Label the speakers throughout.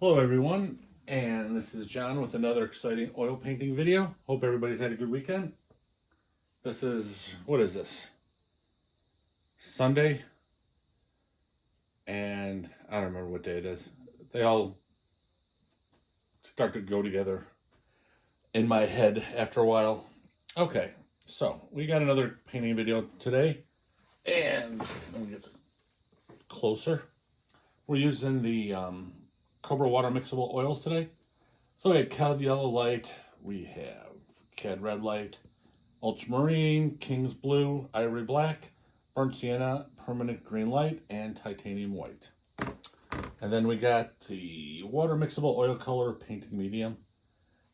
Speaker 1: Hello everyone, and this is John with another exciting oil painting video. Hope everybody's had a good weekend. This is, what is this? Sunday, and I don't remember what day it is. They all start to go together in my head after a while. Okay, so we got another painting video today, and let me get closer. We're using the Cobra water mixable oils today. So we had cad yellow light, we have cad red light, ultramarine, king's blue, ivory black, burnt sienna, permanent green light, and titanium white. And then we got the water mixable oil color painting medium.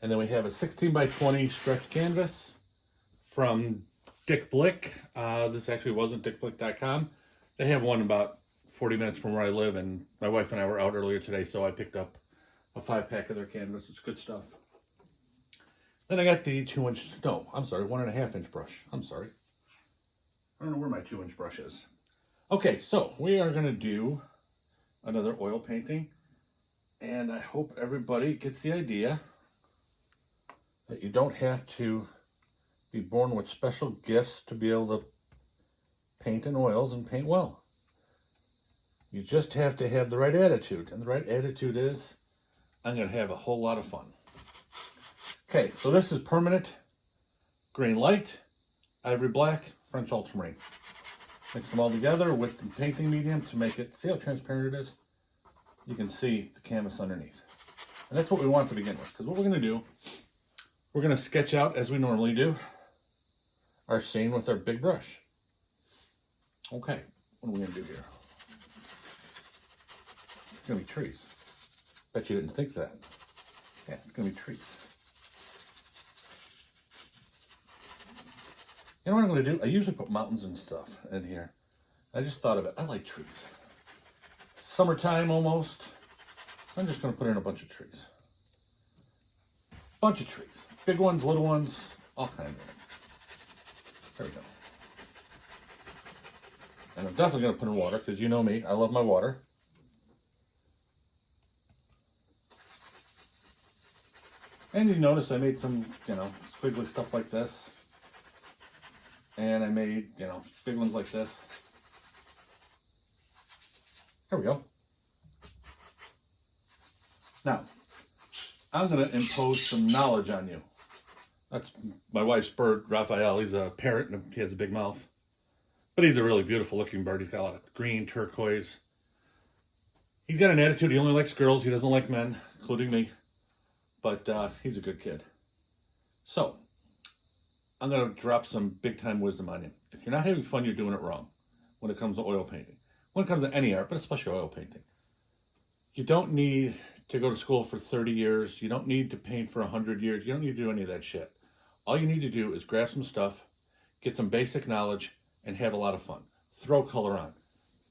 Speaker 1: And then we have a 16 by 20 stretch canvas from Dick Blick. This actually wasn't dickblick.com. They have one about 40 minutes from where I live, and my wife and I were out earlier today, so I picked up a 5-pack of their canvas. It's good stuff. Then I got the 1.5 inch brush. I'm sorry. I don't know where my 2-inch brush is. Okay, so we are going to do another oil painting, and I hope everybody gets the idea that you don't have to be born with special gifts to be able to paint in oils and paint well. You just have to have the right attitude, and the right attitude is, I'm going to have a whole lot of fun. Okay, so this is permanent green light, ivory black, French ultramarine. Mix them all together with the painting medium to make it, see how transparent it is? You can see the canvas underneath. And that's what we want to begin with, because what we're going to do, we're going to sketch out, as we normally do, our scene with our big brush. Okay, what are we going to do here? It's going to be trees. Bet you didn't think that. Yeah, it's going to be trees. You know what I'm going to do? I usually put mountains and stuff in here. I just thought of it. I like trees. Summertime almost. So I'm just going to put in a bunch of trees. Bunch of trees. Big ones, little ones, all kinds of them. There we go. And I'm definitely going to put in water, because you know me. I love my water. And you notice I made some, squiggly stuff like this. And I made, big ones like this. There we go. Now, I'm going to impose some knowledge on you. That's my wife's bird, Raphael. He's a parrot and he has a big mouth. But he's a really beautiful looking bird. He's got a lot of green, turquoise. He's got an attitude. He only likes girls. He doesn't like men, including me. But he's a good kid. So, I'm going to drop some big-time wisdom on you. If you're not having fun, you're doing it wrong when it comes to oil painting. When it comes to any art, but especially oil painting. You don't need to go to school for 30 years. You don't need to paint for 100 years. You don't need to do any of that shit. All you need to do is grab some stuff, get some basic knowledge, and have a lot of fun. Throw color on.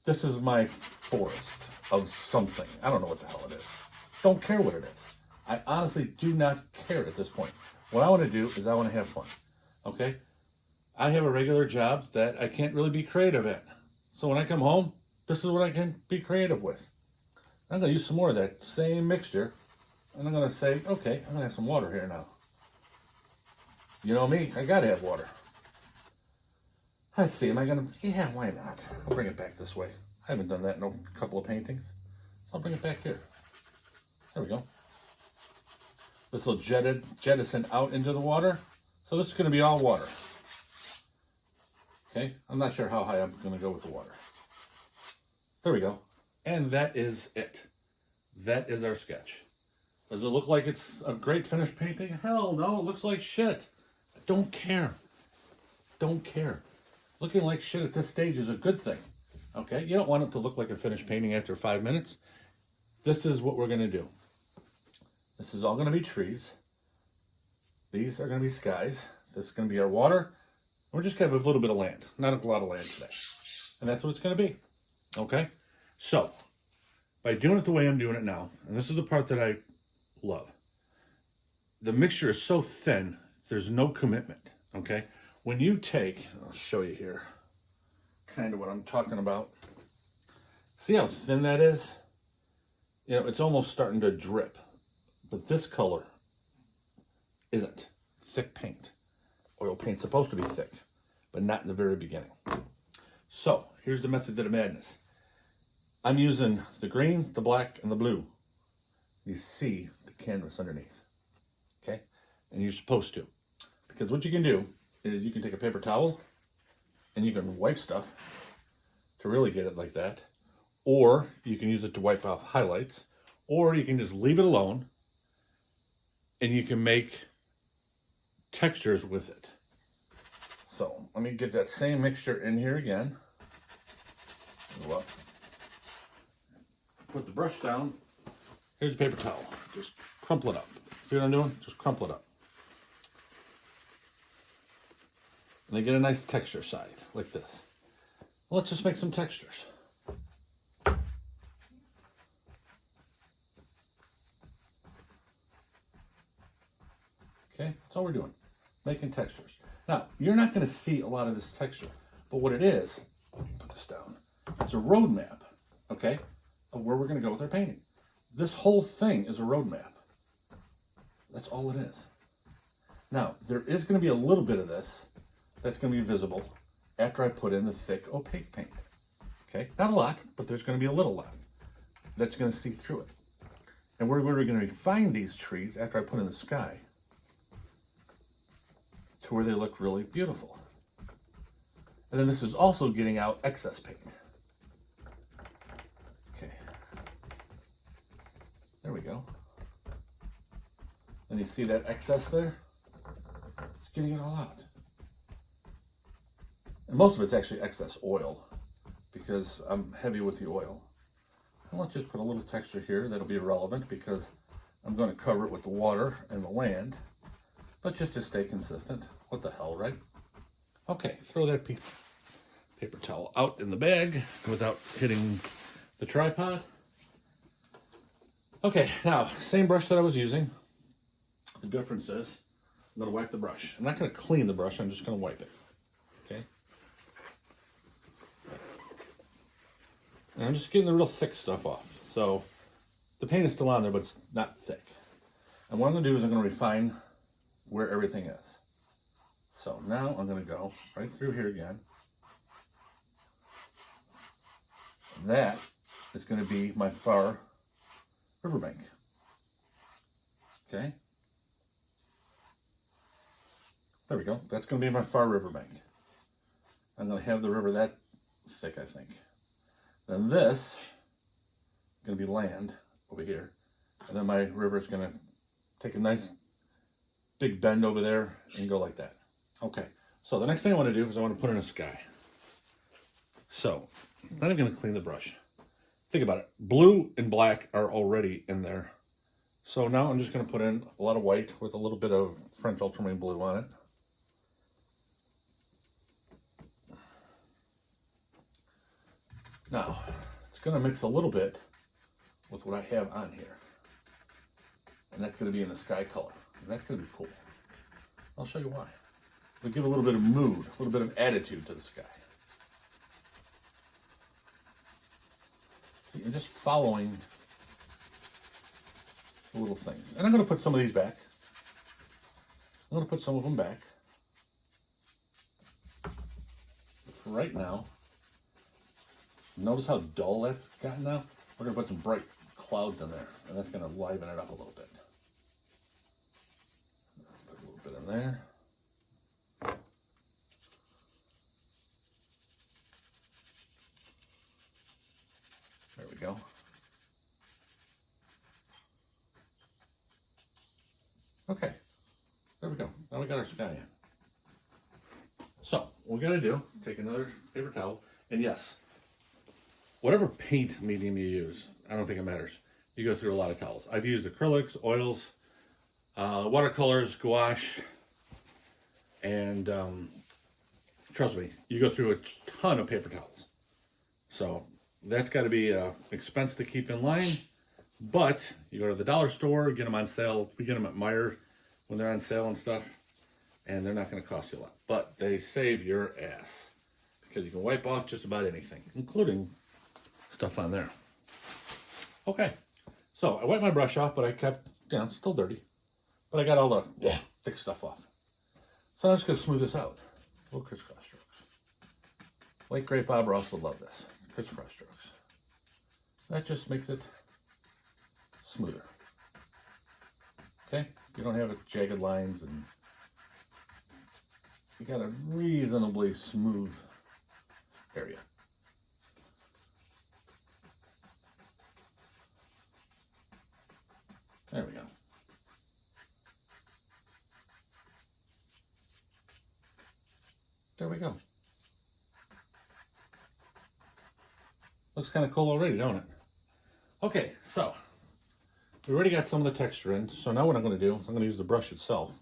Speaker 1: This is my forest of something. I don't know what the hell it is. Don't care what it is. I honestly do not care at this point. What I want to do is I want to have fun, okay? I have a regular job that I can't really be creative in. So when I come home, this is what I can be creative with. I'm going to use some more of that same mixture, and I'm going to say, okay, I'm going to have some water here now. You know me, I got to have water. Let's see, am I going to, yeah, why not? I'll bring it back this way. I haven't done that in a couple of paintings, so I'll bring it back here. There we go. This will jettison out into the water. So this is going to be all water. Okay, I'm not sure how high I'm going to go with the water. There we go. And that is it. That is our sketch. Does it look like it's a great finished painting? Hell no, it looks like shit. I don't care. Don't care. Looking like shit at this stage is a good thing. Okay, you don't want it to look like a finished painting after 5 minutes. This is what we're going to do. This is all going to be trees. These are going to be skies. This is going to be our water. We're just going to have a little bit of land. Not a lot of land today. And that's what it's going to be. Okay? So, by doing it the way I'm doing it now, and this is the part that I love, the mixture is so thin, there's no commitment. Okay? When you take, I'll show you here, kind of what I'm talking about. See how thin that is? you know, it's almost starting to drip. But this color isn't. Thick paint. Oil paint's supposed to be thick, but not in the very beginning. So, here's the method to the madness. I'm using the green, the black, and the blue. You see the canvas underneath. Okay? And you're supposed to. Because what you can do is you can take a paper towel and you can wipe stuff to really get it like that. Or you can use it to wipe off highlights. Or you can just leave it alone and you can make textures with it. So let me get that same mixture in here again. Go up. Put the brush down. Here's the paper towel. Just crumple it up. See what I'm doing? Just crumple it up. And then get a nice texture side, like this. Let's just make some textures. Okay, that's all we're doing. Making textures. Now, you're not going to see a lot of this texture, but what it is, let me put this down, it's a roadmap, okay, of where we're going to go with our painting. This whole thing is a roadmap. That's all it is. Now, there is going to be a little bit of this that's going to be visible after I put in the thick opaque paint. Okay, not a lot, but there's going to be a little left that's going to see through it. And we're going to refine these trees after I put in the sky to where they look really beautiful. And then this is also getting out excess paint. Okay. There we go. And you see that excess there? It's getting it all out. And most of it's actually excess oil because I'm heavy with the oil. And let's just put a little texture here that'll be irrelevant because I'm going to cover it with the water and the land. But just to stay consistent. What the hell, right? Okay, throw that paper towel out in the bag without hitting the tripod. Okay, now, same brush that I was using. The difference is I'm going to wipe the brush. I'm not going to clean the brush, I'm just going to wipe it. Okay? And I'm just getting the real thick stuff off. So, the paint is still on there, but it's not thick. And what I'm going to do is I'm going to refine where everything is. So now I'm going to go right through here again. And that is going to be my far riverbank. Okay. There we go. That's going to be my far riverbank. I'm going to have the river that thick, I think. Then this is going to be land over here. And then my river is going to take a nice big bend over there and go like that. Okay, so the next thing I want to do is I want to put in a sky. So, then I'm going to clean the brush. Think about it. Blue and black are already in there. So now I'm just going to put in a lot of white with a little bit of French ultramarine blue on it. Now, it's going to mix a little bit with what I have on here. And that's going to be in the sky color. And that's going to be cool. I'll show you why. It'll give a little bit of mood, a little bit of attitude to the sky. See, I'm just following the little things. And I'm going to put some of these back. I'm going to put some of them back. For right now, notice how dull that's gotten now? We're going to put some bright clouds in there, and that's going to liven it up a little bit. Put a little bit in there. There we go. Okay, there we go. Now we got our sky in. So, what we got to do, take another paper towel, and yes, whatever paint medium you use, I don't think it matters. You go through a lot of towels. I've used acrylics, oils, watercolors, gouache, and trust me, you go through a ton of paper towels. So that's got to be an expense to keep in line, but you go to the dollar store, get them on sale. We get them at Meijer when they're on sale and stuff, and they're not going to cost you a lot, but they save your ass because you can wipe off just about anything, including stuff on there. Okay, So I wiped my brush off, but I kept, it's still dirty. But I got all the thick stuff off. So I'm just going to smooth this out. Little crisscross strokes. Light gray Bob Ross would love this. Crisscross strokes. That just makes it smoother. Okay? You don't have jagged lines, and you got a reasonably smooth area. There we go. There we go. Looks kind of cool already, don't it? Okay, so we already got some of the texture in. So now what I'm going to do is I'm going to use the brush itself,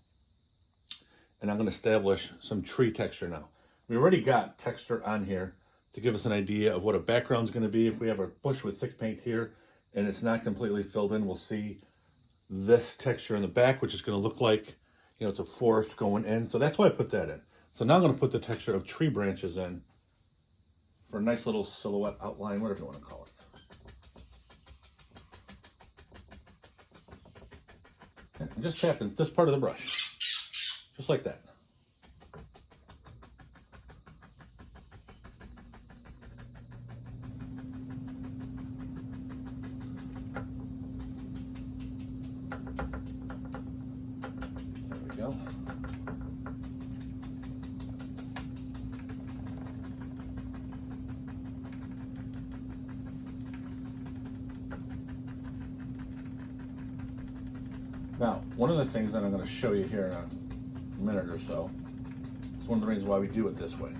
Speaker 1: and I'm going to establish some tree texture now. We already got texture on here to give us an idea of what a background's going to be. If we have a bush with thick paint here and it's not completely filled in, we'll see this texture in the back, which is going to look like, it's a forest going in. So that's why I put that in. So now I'm going to put the texture of tree branches in for a nice little silhouette outline, whatever you want to call it. And just tap in this part of the brush, just like that. There we go. Now, one of the things that I'm going to show you here in a minute or so is one of the reasons why we do it this way.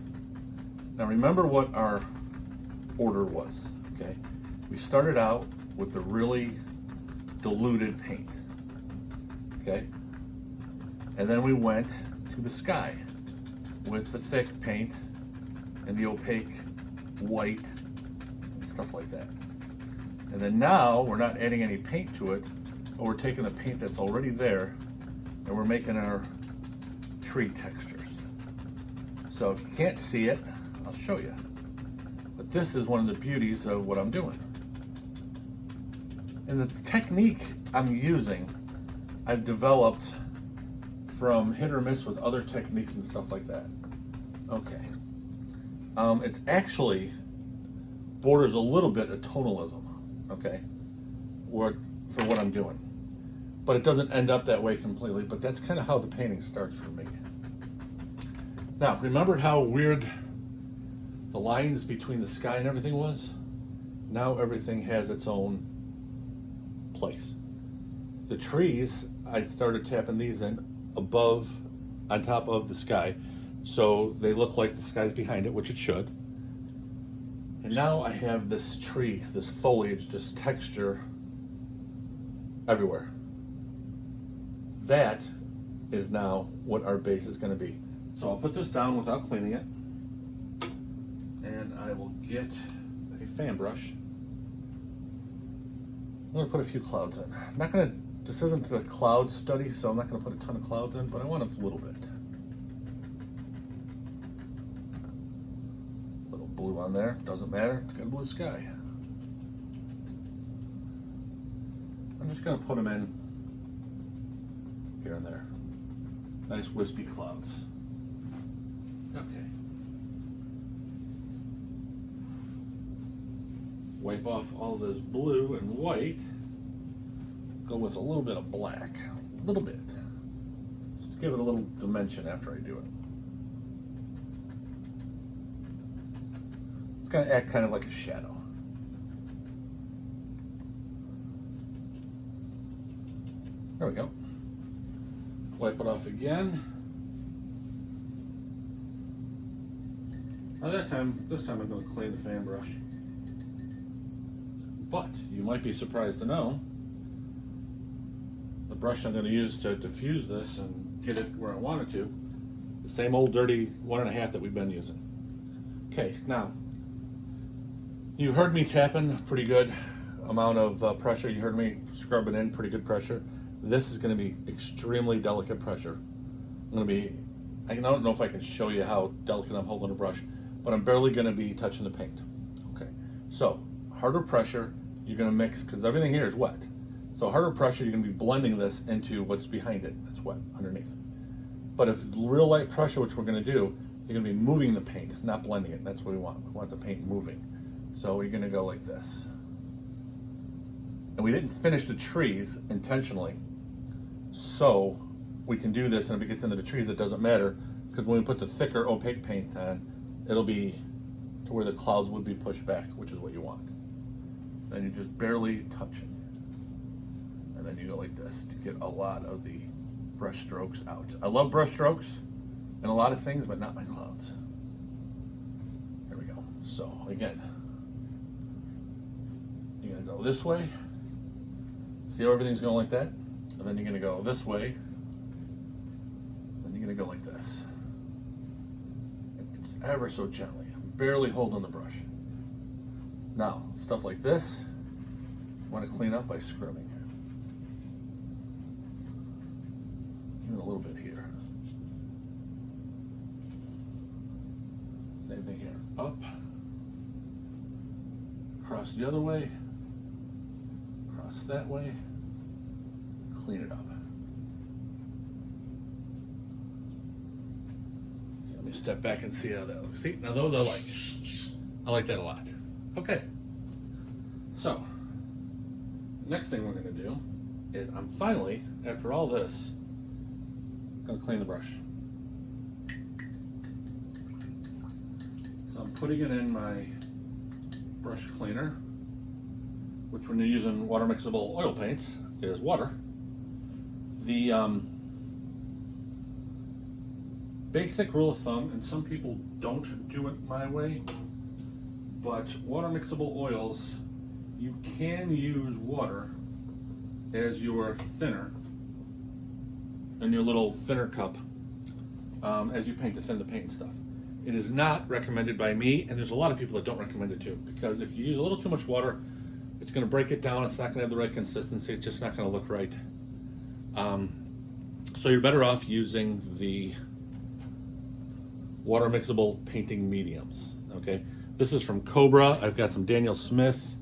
Speaker 1: Now, remember what our order was, okay? We started out with the really diluted paint, okay? And then we went to the sky with the thick paint and the opaque white and stuff like that. And then now we're not adding any paint to it, but we're taking the paint that's already there and we're making our tree textures. So if you can't see it, I'll show you. But this is one of the beauties of what I'm doing. And the technique I'm using, I've developed from hit or miss with other techniques and stuff like that. Okay. It's actually borders a little bit of tonalism, okay, for what I'm doing. But it doesn't end up that way completely, but that's kind of how the painting starts for me. Now, remember how weird the lines between the sky and everything was? Now everything has its own place. The trees, I started tapping these in above, on top of the sky, so they look like the sky's behind it, which it should. And now I have this tree, this foliage, this texture everywhere. That is now what our base is going to be. So I'll put this down without cleaning it, and I will get a fan brush. I'm going to put a few clouds in. I'm not going to, this isn't the cloud study, so I'm not going to put a ton of clouds in, but I want a little bit. Little blue on there, doesn't matter, it's got a blue sky. I'm just going to put them in here and there. Nice wispy clouds. Okay. Wipe off all this blue and white. Go with a little bit of black. A little bit. Just to give it a little dimension after I do it. It's going to act kind of like a shadow. There we go. Wipe it off again. Now this time I'm going to clean the fan brush. But you might be surprised to know the brush I'm going to use to diffuse this and get it where I want it to, the same old dirty 1.5 that we've been using. Okay, now you heard me tapping pretty good amount of pressure. You heard me scrubbing in pretty good pressure. This is going to be extremely delicate pressure. I don't know if I can show you how delicate I'm holding a brush, but I'm barely going to be touching the paint. Okay, so harder pressure, you're going to mix, because everything here is wet. So harder pressure, you're going to be blending this into what's behind it. That's wet underneath. But if it's real light pressure, which we're going to do, you're going to be moving the paint, not blending it. That's what we want. We want the paint moving. So we're going to go like this. And we didn't finish the trees intentionally. So we can do this, and if it gets into the trees, it doesn't matter, because when we put the thicker opaque paint on, it'll be to where the clouds would be pushed back, which is what you want. Then you're just barely touching. And then you go like this to get a lot of the brush strokes out. I love brush strokes and a lot of things, but not my clouds. There we go. So again, you're gonna go this way. See how everything's going like that? And then you're gonna go this way. Then you're gonna go like this. It's ever so gently. I'm barely holding the brush. Now, stuff like this, you want to clean up by scrubbing. Even a little bit here. Same thing here. Up. Across the other way. Across that way. Clean it up. Let me step back and see how that looks. See, now those I like. I like that a lot. Okay. So, next thing we're going to do is I'm finally, after all this, going to clean the brush. So I'm putting it in my brush cleaner, which when you're using water mixable oil paints is water. The basic rule of thumb, and some people don't do it my way, but water mixable oils, you can use water as your thinner in your little thinner cup as you paint to thin the paint and stuff. It is not recommended by me, and there's a lot of people that don't recommend it too, because if you use a little too much water, it's going to break it down. It's not going to have the right consistency. It's just not going to look right. So you're better off using the water mixable painting mediums. Okay, this is from Cobra. I've got some Daniel Smith.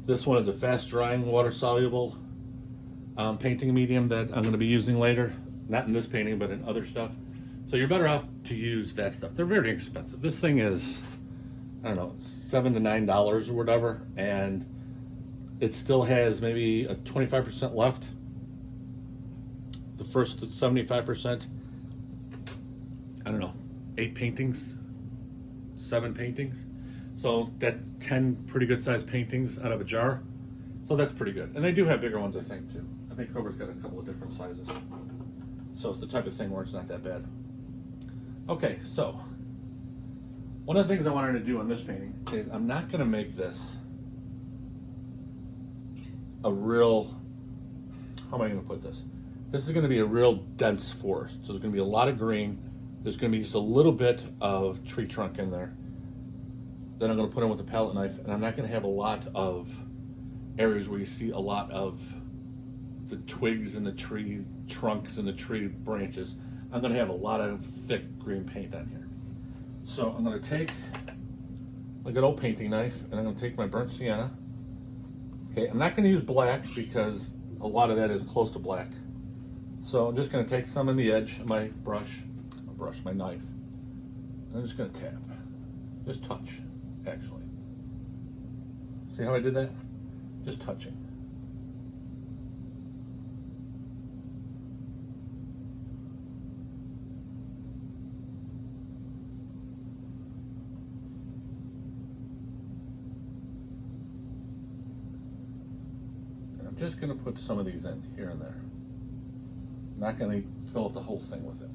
Speaker 1: This one is a fast drying water soluble painting medium that I'm going to be using later. Not in this painting, but in other stuff. So you're better off to use that stuff. They're very expensive. This thing is, I don't know, $7 to $9 or whatever, and it still has maybe a 25% left. The first 75%, I don't know, 8 paintings, 7 paintings. So that 10 pretty good sized paintings out of a jar. So that's pretty good. And they do have bigger ones, I think, too. I think Cobra's got a couple of different sizes. So it's the type of thing where it's not that bad. Okay, so one of the things I wanted to do on this painting is I'm not going to make this a real, how am I going to put this? This is going to be a real dense forest. So there's going to be a lot of green. There's going to be just a little bit of tree trunk in there. Then I'm going to put in with a palette knife, and I'm not going to have a lot of areas where you see a lot of the twigs and the tree trunks and the tree branches. I'm going to have a lot of thick green paint on here. So I'm going to take a good old painting knife, and I'm going to take my burnt sienna. Okay, I'm not going to use black because a lot of that is close to black. So I'm just going to take some in the edge of my my knife. And I'm just going to tap. Just touch, actually. See how I did that? Just touching. And I'm just going to put some of these in here and there. I'm not going to fill up the whole thing with it.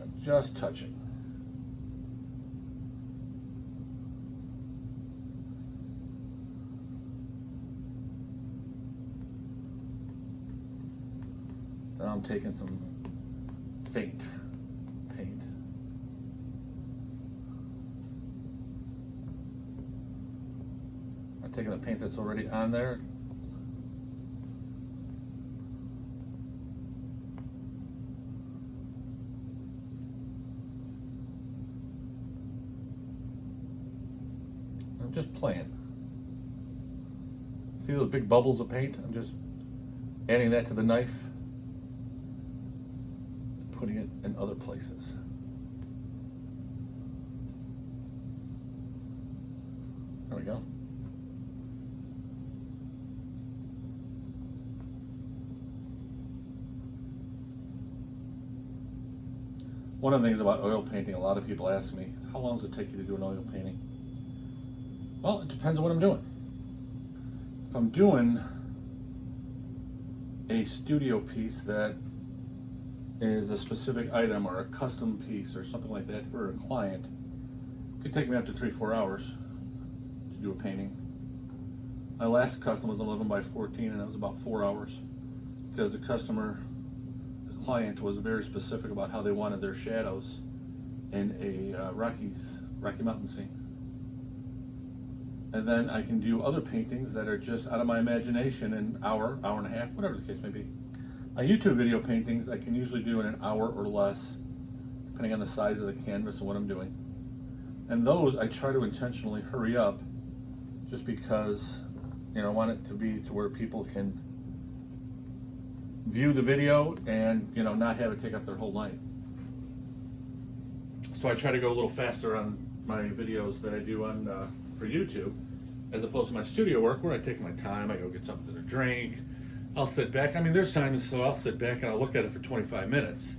Speaker 1: I'm just touching. Now I'm taking some faint paint. I'm taking the paint that's already on there. I'm just playing. See those big bubbles of paint? I'm just adding that to the knife, putting it in other places. There we go. One of the things about oil painting, a lot of people ask me, how long does it take you to do an oil painting? Well, it depends on what I'm doing. If I'm doing a studio piece that is a specific item or a custom piece or something like that for a client, it could take me up to 3-4 hours to do a painting. My last custom was 11 by 14 and it was about 4 hours because the client was very specific about how they wanted their shadows in a Rocky Mountain scene. And then I can do other paintings that are just out of my imagination in an hour, hour and a half, whatever the case may be. My YouTube video paintings I can usually do in an hour or less, depending on the size of the canvas and what I'm doing. And those I try to intentionally hurry up just because, you know, I want it to be to where people can view the video and, you know, not have it take up their whole night. So I try to go a little faster on my videos that I do on for YouTube, as opposed to my studio work where I take my time, I go get something to drink, I'll sit back. I mean, there's times so I'll sit back and I'll look at it for 25 minutes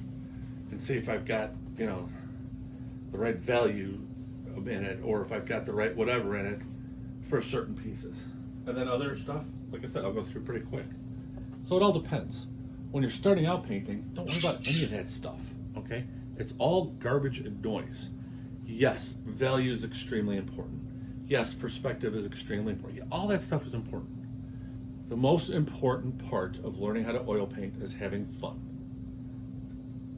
Speaker 1: and see if I've got, you know, the right value in it, or if I've got the right whatever in it for certain pieces. And then other stuff, like I said, I'll go through pretty quick. So it all depends. When you're starting out painting, don't worry about any of that stuff, okay? It's all garbage and noise. Yes, value is extremely important. Yes, perspective is extremely important. Yeah, all that stuff is important. The most important part of learning how to oil paint is having fun.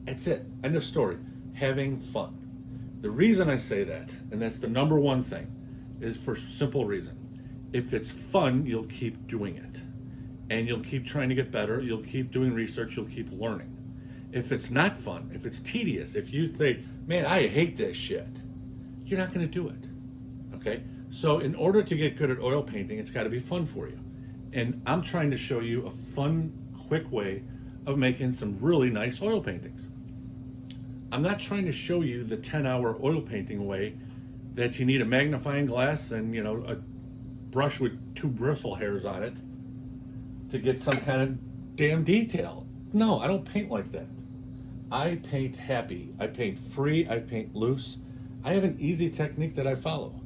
Speaker 1: That's it. End of story. Having fun. The reason I say that, and that's the number one thing, is for simple reason. If it's fun, you'll keep doing it. And you'll keep trying to get better. You'll keep doing research. You'll keep learning. If it's not fun, if it's tedious, if you think, man, I hate this shit, you're not going to do it. Okay? So in order to get good at oil painting, it's got to be fun for you. And I'm trying to show you a fun, quick way of making some really nice oil paintings. I'm not trying to show you the 10-hour oil painting way that you need a magnifying glass and, you know, a brush with 2 bristle hairs on it to get some kind of damn detail. No, I don't paint like that. I paint happy. I paint free. I paint loose. I have an easy technique that I follow.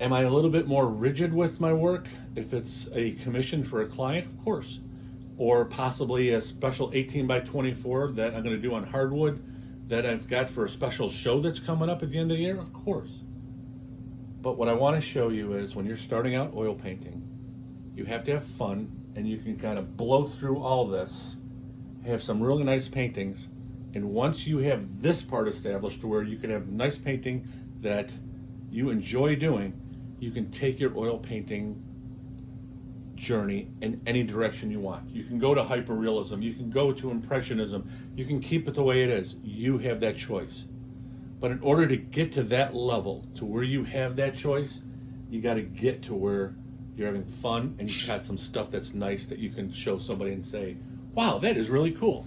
Speaker 1: Am I a little bit more rigid with my work if it's a commission for a client? Of course. Or possibly a special 18 by 24 that I'm going to do on hardwood that I've got for a special show that's coming up at the end of the year? Of course. But what I want to show you is when you're starting out oil painting, you have to have fun, and you can kind of blow through all this, have some really nice paintings, and once you have this part established to where you can have nice painting that you enjoy doing, you can take your oil painting journey in any direction you want. You can go to hyperrealism, you can go to impressionism, you can keep it the way it is. You have that choice. But in order to get to that level, to where you have that choice, you got to get to where you're having fun and you've got some stuff that's nice that you can show somebody and say, wow, that is really cool.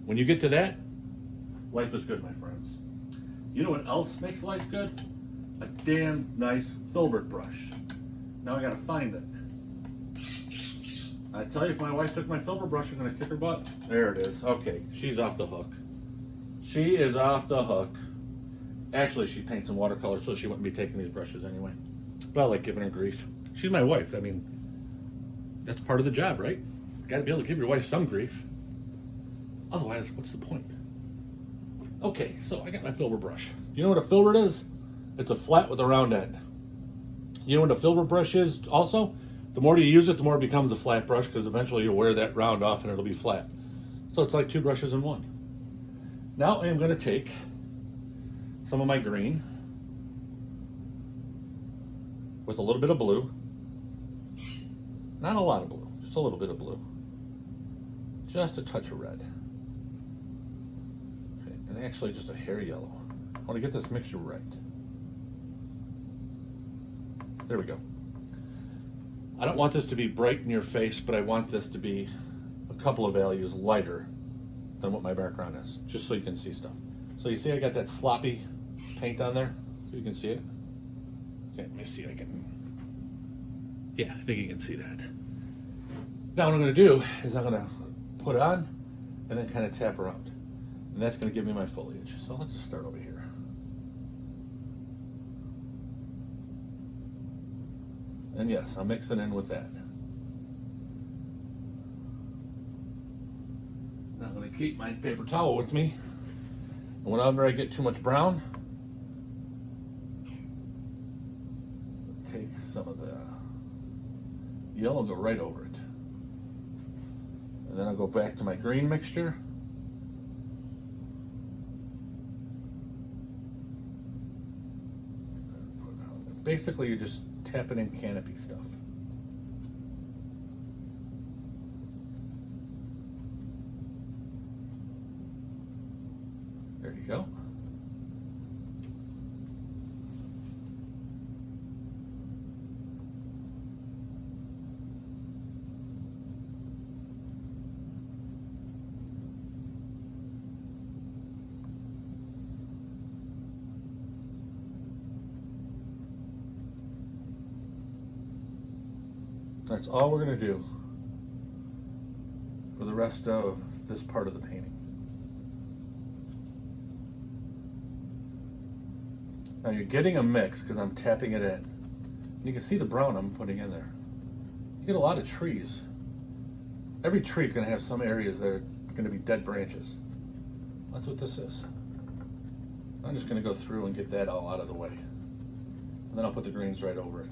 Speaker 1: When you get to that, life is good, my friends. You know what else makes life good? A damn nice filbert brush. Now I gotta find it. I tell you, if my wife took my filbert brush, I'm gonna kick her butt. There it is. Okay, she's off the hook. She is off the hook. Actually, she paints in watercolor, so she wouldn't be taking these brushes anyway. But I like giving her grief. She's my wife. I mean, that's part of the job, right? You gotta be able to give your wife some grief. Otherwise, what's the point? Okay, so I got my filbert brush. You know what a filbert is? It's a flat with a round end. You know what a filbert brush is also? The more you use it, the more it becomes a flat brush, because eventually you'll wear that round off and it'll be flat. So it's like 2 brushes in one. Now I am going to take some of my green with a little bit of blue. Not a lot of blue, just a little bit of blue. Just a touch of red. Okay, and actually just a hair yellow. I want to get this mixture right. There we go. I don't want this to be bright in your face, but I want this to be a couple of values lighter than what my background is, just so you can see stuff. So you see I got that sloppy paint on there, so you can see it. Okay, let me see, I think you can see that. Now what I'm gonna do is I'm gonna put it on and then kind of tap around. And that's gonna give me my foliage. So let's just start over here. And yes, I'll mix it in with that. Now I'm going to keep my paper towel with me. And whenever I get too much brown, take some of the yellow and go right over it. And then I'll go back to my green mixture. Basically, you're just tapping in canopy stuff. There you go. That's all we're going to do for the rest of this part of the painting. Now you're getting a mix because I'm tapping it in. And you can see the brown I'm putting in there. You get a lot of trees. Every tree is going to have some areas that are going to be dead branches. That's what this is. I'm just going to go through and get that all out of the way. And then I'll put the greens right over it.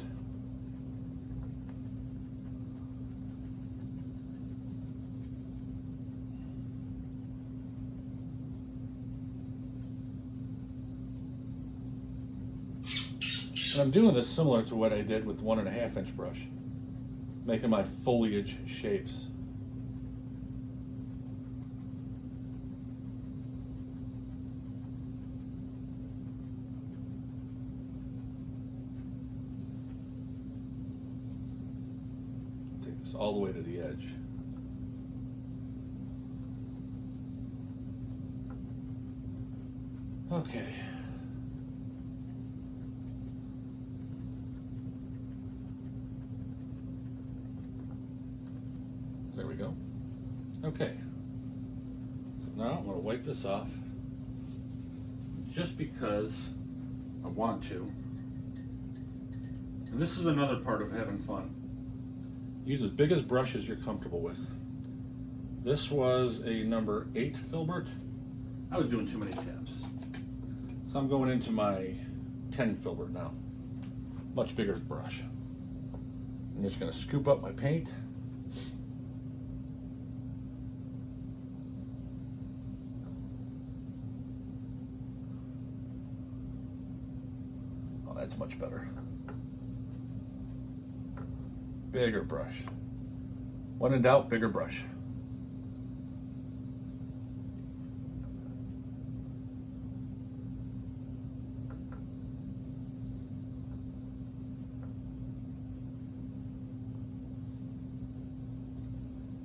Speaker 1: And I'm doing this similar to what I did with the 1.5 inch brush, making my foliage shapes. Take this all the way to the edge. Okay. There we go. Okay. So now I'm going to wipe this off just because I want to. And this is another part of having fun. Use as big as brushes you're comfortable with. This was a number 8 filbert. I was doing too many taps. So I'm going into my 10 filbert now. Much bigger brush. I'm just going to scoop up my paint. That's much better. Bigger brush. When in doubt, bigger brush.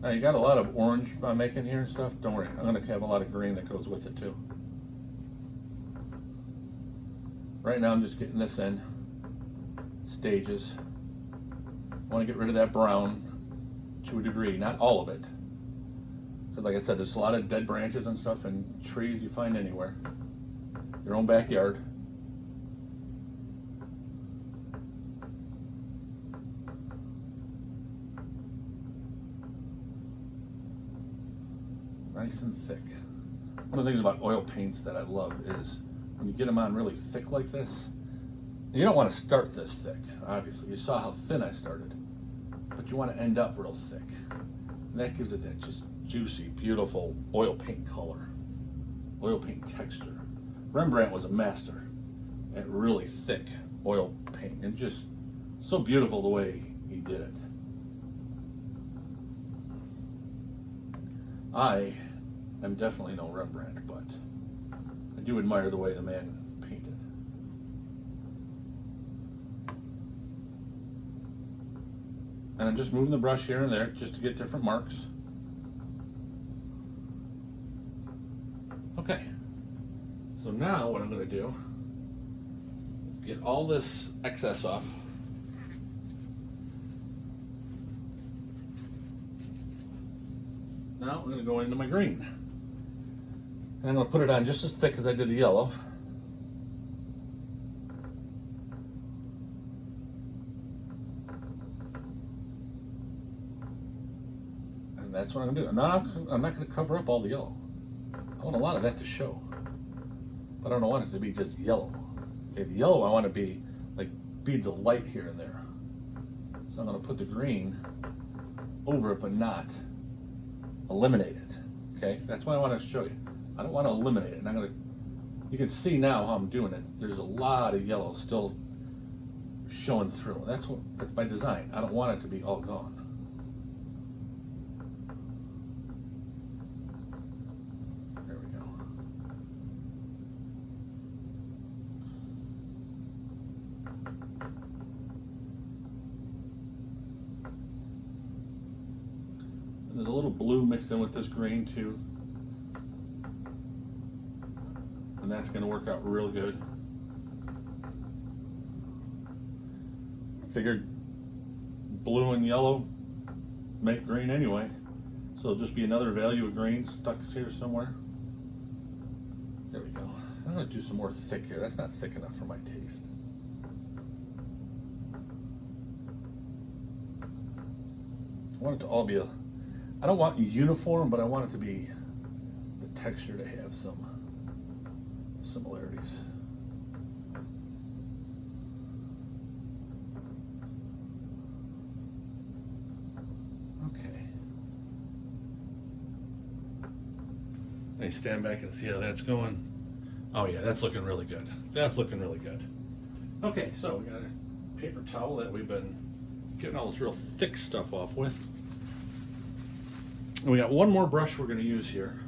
Speaker 1: Now you got a lot of orange I'm making here and stuff. Don't worry, I'm going to have a lot of green that goes with it too. Right now I'm just getting this in stages. I want to get rid of that brown to a degree, not all of it. Because like I said, there's a lot of dead branches and stuff and trees you find anywhere. Your own backyard. Nice and thick. One of the things about oil paints that I love is when you get them on really thick like this, you don't want to start this thick, obviously. You saw how thin I started, but you want to end up real thick. And that gives it that just juicy, beautiful oil paint color, oil paint texture. Rembrandt was a master at really thick oil paint, and just so beautiful the way he did it. I am definitely no Rembrandt, but I do admire the way the man painted. And I'm just moving the brush here and there just to get different marks. Okay, so now what I'm going to do is get all this excess off. Now I'm going to go into my green. And I'm going to put it on just as thick as I did the yellow. And that's what I'm going to do. Now I'm not going to cover up all the yellow. I want a lot of that to show. But I don't want it to be just yellow. Okay, the yellow I want to be like beads of light here and there. So I'm going to put the green over it, but not eliminate it. Okay, that's what I want to show you. I don't want to eliminate it. And I'm going to, you can see now how I'm doing it. There's a lot of yellow still showing through. That's by design. I don't want it to be all gone. There we go. And there's a little blue mixed in with this green too. And that's going to work out real good. Figured blue and yellow make green anyway. So it'll just be another value of green stuck here somewhere. There we go. I'm going to do some more thick here. That's not thick enough for my taste. I want it to all be I don't want uniform, but I want it to be the texture to have some similarities. Okay. Let me stand back and see how that's going. Oh yeah, that's looking really good. That's looking really good. Okay, so we got a paper towel that we've been getting all this real thick stuff off with. And we got one more brush we're going to use here.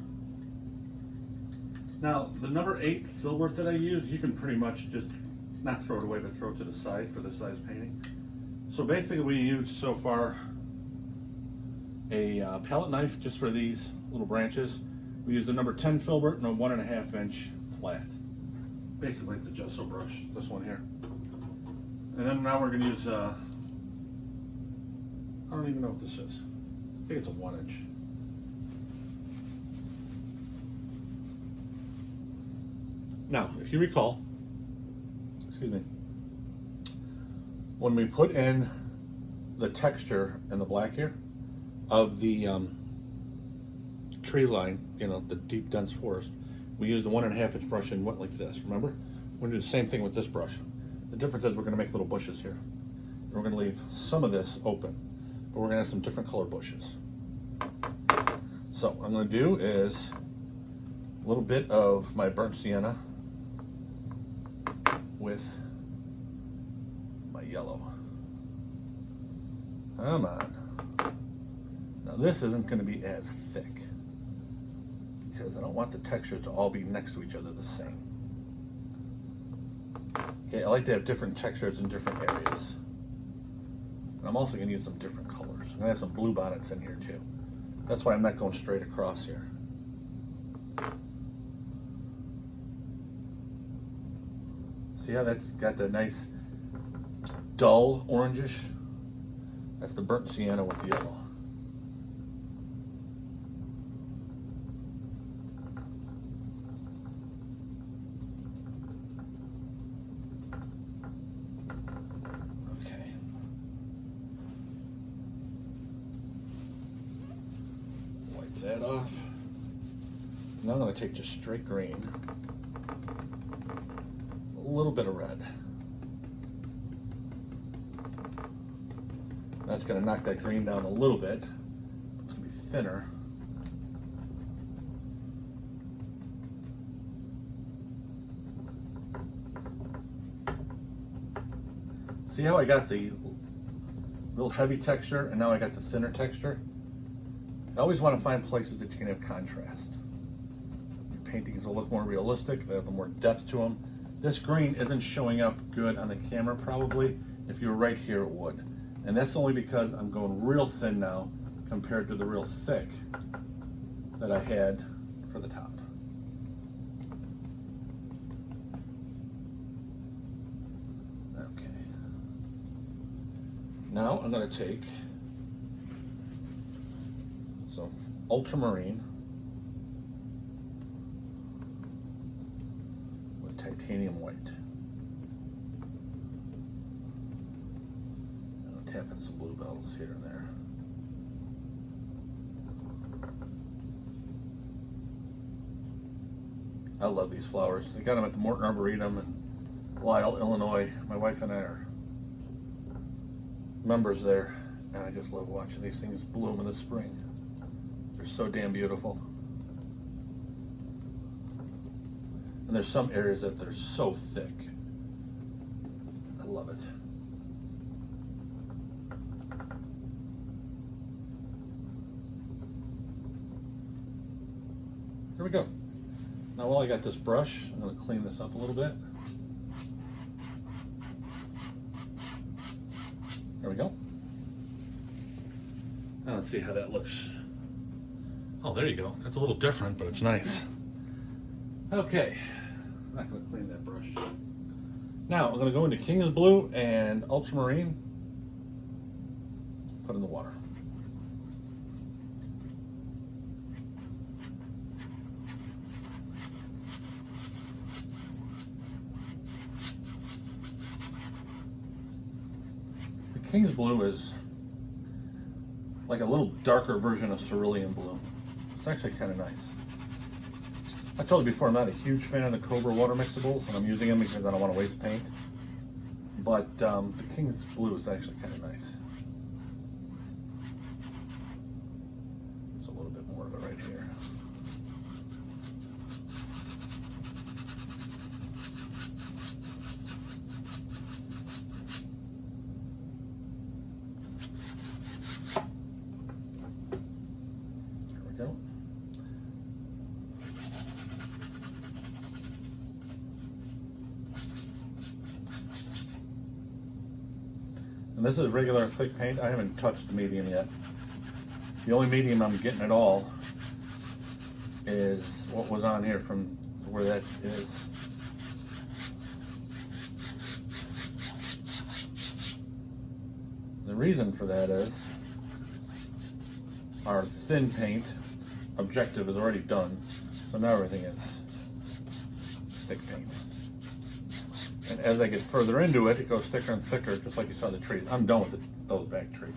Speaker 1: Now, the number 8 filbert that I use, you can pretty much just not throw it away, but throw it to the side for this size painting. So basically we used so far a palette knife just for these little branches. We used the number 10 filbert and a 1.5 inch flat. Basically it's a gesso brush, this one here. And then now we're going to use, I don't even know what this is. I think it's a 1 inch. Now, if you recall, excuse me, when we put in the texture in the black here of the tree line, you know, the deep dense forest, we used the 1.5 inch brush and went like this, remember? We're gonna do the same thing with this brush. The difference is we're gonna make little bushes here. And we're gonna leave some of this open, but we're gonna have some different color bushes. So what I'm gonna do is a little bit of my burnt sienna with my yellow. Come on. Now this isn't going to be as thick because I don't want the textures to all be next to each other the same. Okay, I like to have different textures in different areas. And I'm also going to use some different colors. I'm going to have some blue bonnets in here too. That's why I'm not going straight across here. See how that's got the nice dull orangish? That's the burnt sienna with the yellow. Okay. Wipe that off. Now I'm going to take just straight green. A little bit of red. That's going to knock that green down a little bit. It's going to be thinner. See how I got the real heavy texture and now I got the thinner texture? I always want to find places that you can have contrast. Your paintings will look more realistic, they have more depth to them. This green isn't showing up good on the camera probably. If you were right here, it would. And that's only because I'm going real thin now compared to the real thick that I had for the top. Okay. Now I'm going to take some ultramarine with titanium white. Tap in some bluebells here and there. I love these flowers. I got them at the Morton Arboretum in Lyle, Illinois. My wife and I are members there, and I just love watching these things bloom in the spring. They're so damn beautiful. And there's some areas that they're so thick. I love it. Here we go. Now while I got this brush, I'm going to clean this up a little bit. There we go. Now let's see how that looks. Oh, there you go. That's a little different, but it's nice. Okay. I'm not going to clean that brush. Now I'm going to go into King's Blue and Ultramarine. Put in the water. King's Blue is like a little darker version of cerulean blue. It's actually kind of nice. I told you before, I'm not a huge fan of the Cobra water mixables, and I'm using them because I don't want to waste paint. But the King's Blue is actually kind of nice. There's a little bit more of it right here. Go. And this is regular thick paint. I haven't touched the medium yet. The only medium I'm getting at all is what was on here from where that is. The reason for that is our thin paint objective is already done, so now everything is thick paint. And as I get further into it, it goes thicker and thicker, just like you saw the trees. I'm done with those back trees.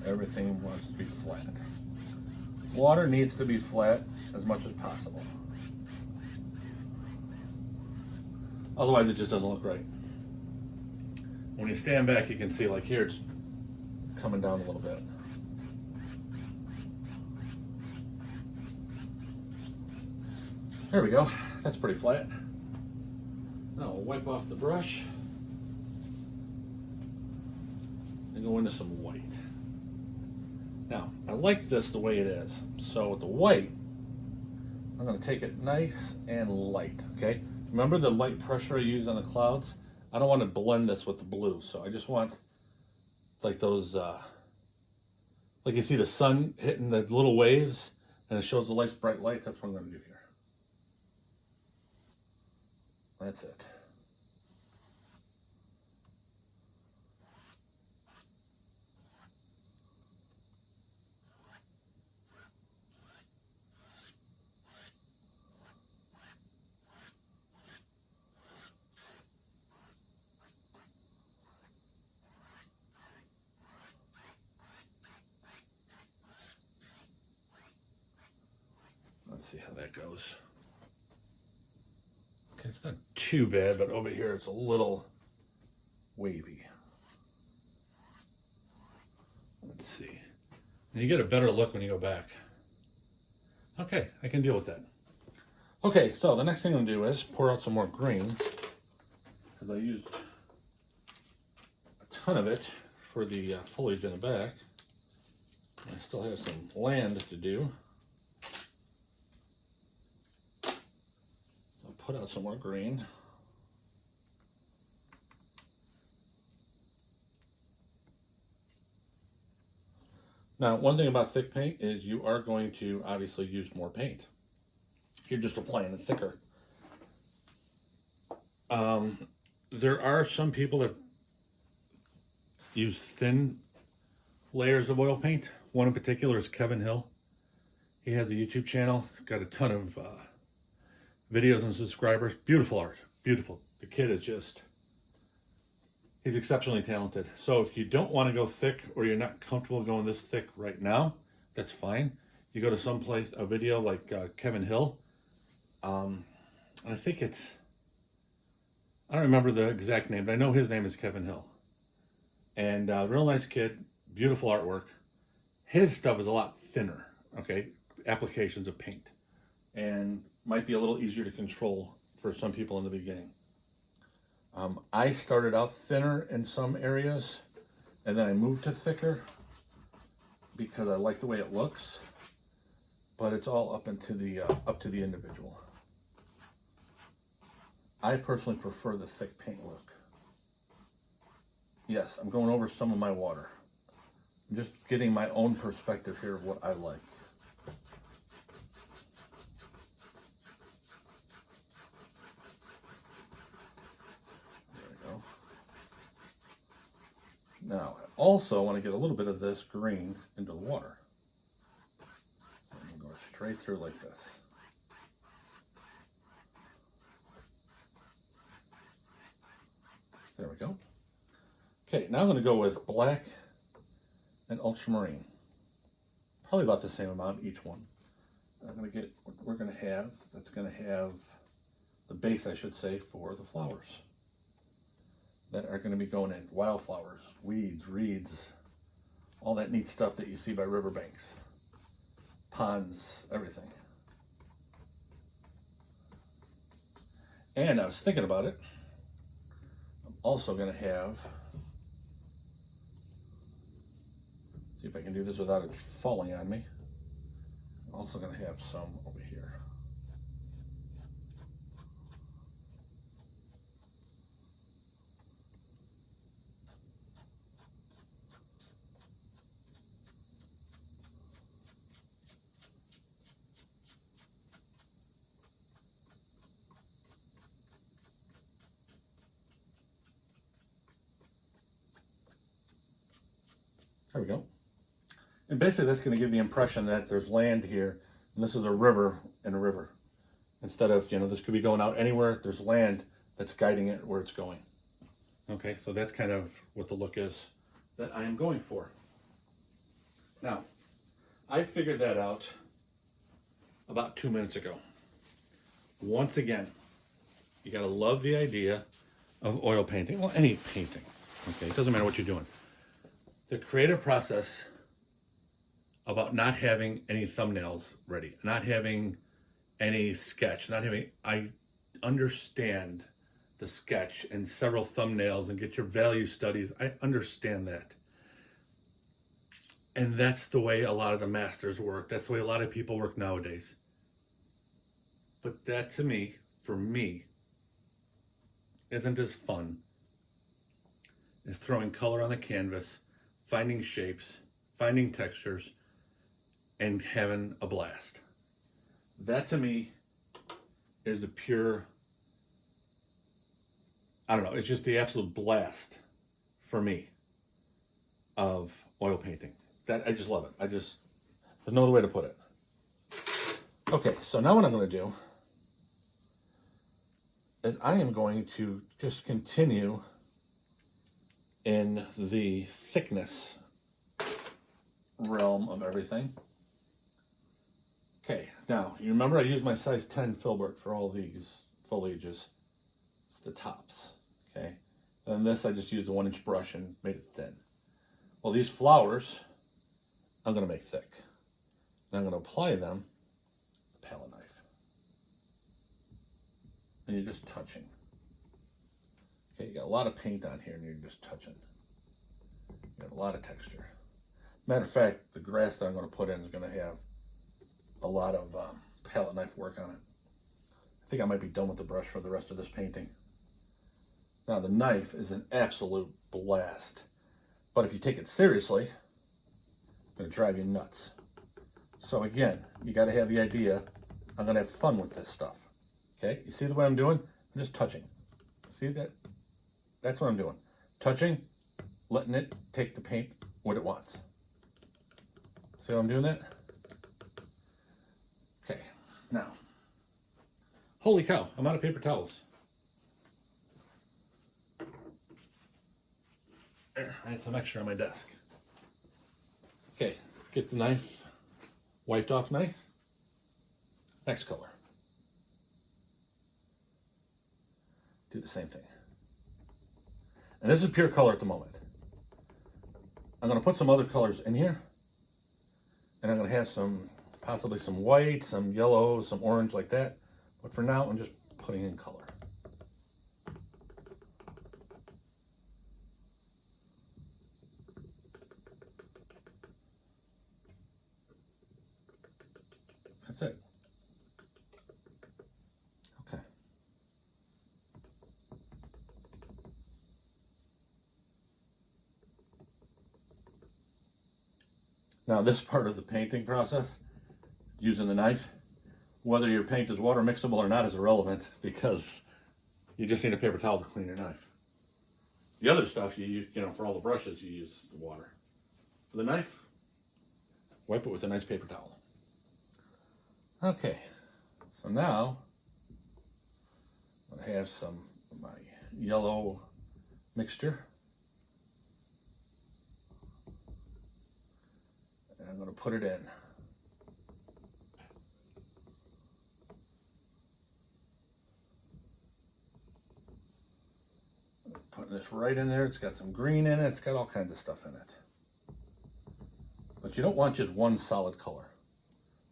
Speaker 1: Everything wants to be flat. Water needs to be flat as much as possible. Otherwise it just doesn't look right. When you stand back, you can see, like here, it's coming down a little bit. There we go. That's pretty flat. Now we'll wipe off the brush and go into some white. Now, I like this the way it is. So with the white, I'm going to take it nice and light, okay? Remember the light pressure I used on the clouds? I don't want to blend this with the blue, so I just want like those, like you see the sun hitting the little waves and it shows the lights, bright lights. That's what I'm going to do here. That's it. Let's see how that goes. Okay, it's not too bad, but over here it's a little wavy. Let's see. And you get a better look when you go back. Okay, I can deal with that. Okay, so the next thing I'm going to do is pour out some more green, because I used a ton of it for the foliage in the back. I still have some land to do. put out some more green. Now, one thing about thick paint is you are going to obviously use more paint. You're just applying it thicker. There are some people that use thin layers of oil paint. One in particular is Kevin Hill. He has a YouTube channel. He's got a ton of videos and subscribers. Beautiful art. Beautiful. The kid is just, he's exceptionally talented. So if you don't want to go thick or you're not comfortable going this thick right now, that's fine. You go to some place, a video like Kevin Hill. And I think it's, I don't remember the exact name, but I know his name is Kevin Hill. And real nice kid, beautiful artwork. His stuff is a lot thinner, okay? Applications of paint. And might be a little easier to control for some people in the beginning. I started out thinner in some areas, and then I moved to thicker because I like the way it looks. But it's all up to the individual. I personally prefer the thick paint look. Yes, I'm going over some of my water. I'm just getting my own perspective here of what I like. There we go. Now, I also want to get a little bit of this green into the water. I'm going to go straight through like this. There we go. Okay, now I'm going to go with black and ultramarine. Probably about the same amount each one. I'm going to get what we're going to have. That's going to have the base, I should say, for the flowers that are going to be going in. Wildflowers, weeds, reeds, all that neat stuff that you see by riverbanks, ponds, everything. And I was thinking about it. I'm also going to have, see if I can do this without it falling on me. I'm also going to have some over here. There we go. And basically that's going to give the impression that there's land here, and this is a river and a river. Instead of, this could be going out anywhere, there's land that's guiding it where it's going. Okay, so that's kind of what the look is that I am going for. Now, I figured that out about 2 minutes ago. Once again, you got to love the idea of oil painting. Well, any painting, okay? It doesn't matter what you're doing. The creative process about not having any thumbnails ready, not having any sketch, I understand the sketch and several thumbnails and get your value studies. I understand that. And that's the way a lot of the masters work. That's the way a lot of people work nowadays. But that to me, for me, isn't as fun as throwing color on the canvas, finding shapes, finding textures, and having a blast. That to me is the pure, I don't know, it's just the absolute blast for me of oil painting. That I just love it. There's no other way to put it. Okay, so now what I'm going to do is I am going to just continue in the thickness realm of everything. Okay, now, you remember I used my size 10 filbert for all these foliages. It's the tops, okay? And this, I just used a 1-inch brush and made it thin. Well, these flowers, I'm gonna make thick. And I'm gonna apply them with a palette knife. And you're just touching. Okay, you got a lot of paint on here and you're just touching. You got a lot of texture. Matter of fact, the grass that I'm gonna put in is gonna have a lot of palette knife work on it. I think I might be done with the brush for the rest of this painting. Now the knife is an absolute blast, but if you take it seriously, it's going to drive you nuts. So again, you got to have the idea, I'm going to have fun with this stuff. Okay, you see the way I'm doing? I'm just touching. See that? That's what I'm doing. Touching, letting it take the paint what it wants. See how I'm doing that? Okay, now, holy cow, I'm out of paper towels. There, I had some extra on my desk. Okay, get the knife wiped off nice. Next color. Do the same thing. And this is pure color at the moment. I'm going to put some other colors in here. And I'm going to have possibly some white, some yellow, some orange like that. But for now, I'm just putting in color. That's it. Okay. Now this part of the painting process, using the knife, whether your paint is water mixable or not is irrelevant because you just need a paper towel to clean your knife. The other stuff you use, for all the brushes, you use the water. For the knife, wipe it with a nice paper towel. Okay, so now I'm going to have some of my yellow mixture. And I'm going to put it in. Putting this right in there. It's got some green in it. It's got all kinds of stuff in it. But you don't want just one solid color.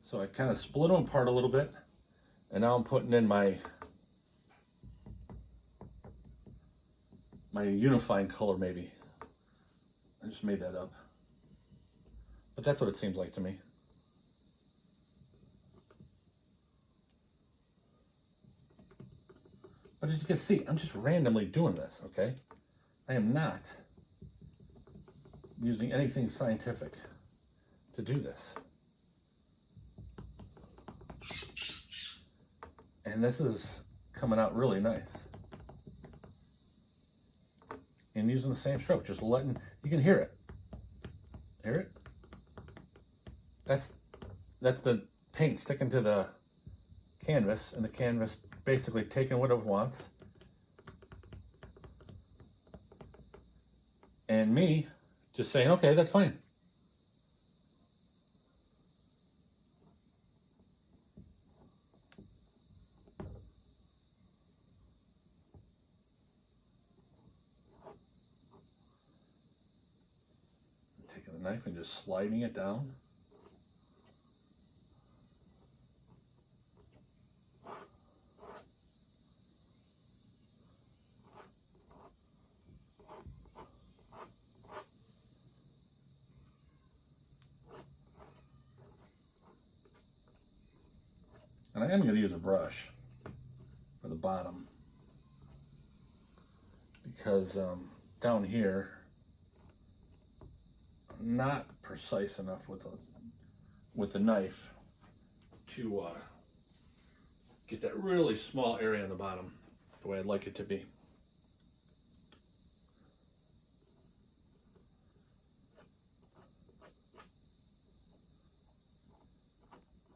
Speaker 1: So I kind of split them apart a little bit. And now I'm putting in my unifying color maybe. I just made that up. But that's what it seems like to me. But as you can see, I'm just randomly doing this, okay? I am not using anything scientific to do this. And this is coming out really nice. And using the same stroke, just letting, you can hear it. Hear it? That's the paint sticking to the canvas, and the canvas basically taking what it wants. And me just saying, okay, that's fine. Taking the knife and just sliding it down. And I am going to use a brush for the bottom because down here, I'm not precise enough with the knife to get that really small area on the bottom the way I'd like it to be.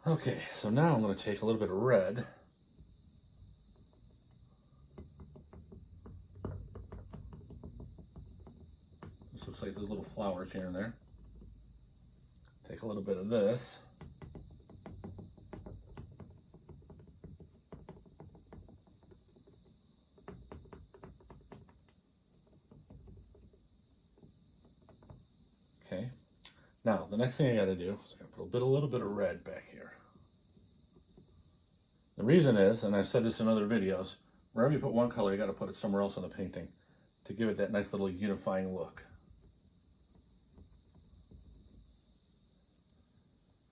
Speaker 1: Okay, so now I'm going to take a little bit of red. This looks like there's little flowers here and there. Take a little bit of this. Okay. Now, the next thing I got to do is I put a little bit of red back here. The reason is, and I've said this in other videos, wherever you put one color, you got to put it somewhere else in the painting to give it that nice little unifying look.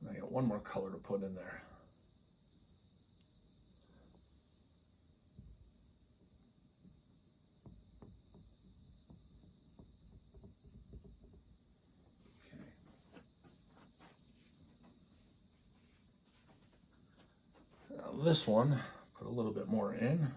Speaker 1: And I got one more color to put in there. this one, put a little bit more in.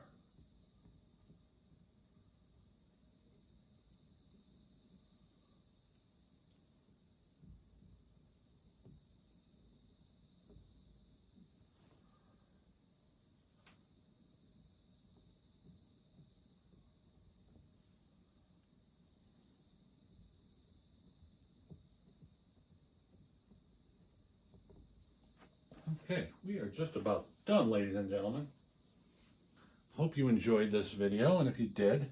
Speaker 1: Okay, we are just about done, ladies and gentlemen. Hope you enjoyed this video, and if you did,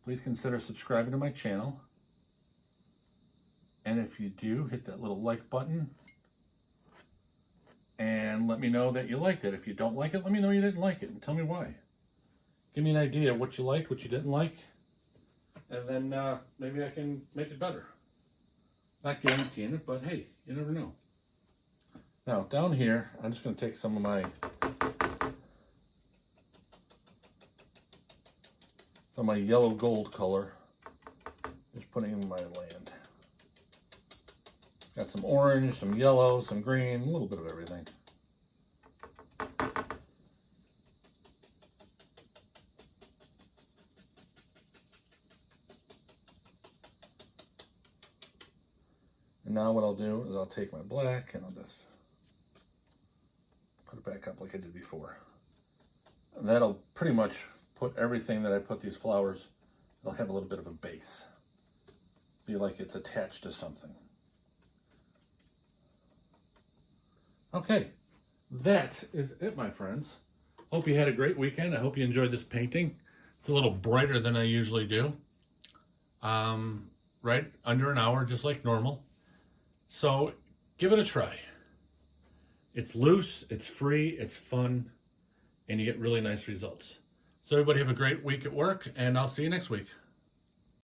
Speaker 1: please consider subscribing to my channel. And if you do, hit that little like button and let me know that you liked it. If you don't like it, let me know you didn't like it and tell me why. Give me an idea of what you liked, what you didn't like, and then maybe I can make it better. Not guaranteeing it, but hey, you never know. Now, down here, I'm just going to take some of my yellow gold color, just putting in my land. Got some orange, some yellow, some green, a little bit of everything. And now what I'll do is I'll take my black and I'll just put it back up like I did before. And that'll pretty much put everything that I put these flowers, it'll have a little bit of a base. Be like it's attached to something. Okay, that is it, my friends. Hope you had a great weekend. I hope you enjoyed this painting. It's a little brighter than I usually do. Right under an hour, just like normal. So give it a try. It's loose, it's free, it's fun, and you get really nice results. So everybody have a great week at work, and I'll see you next week.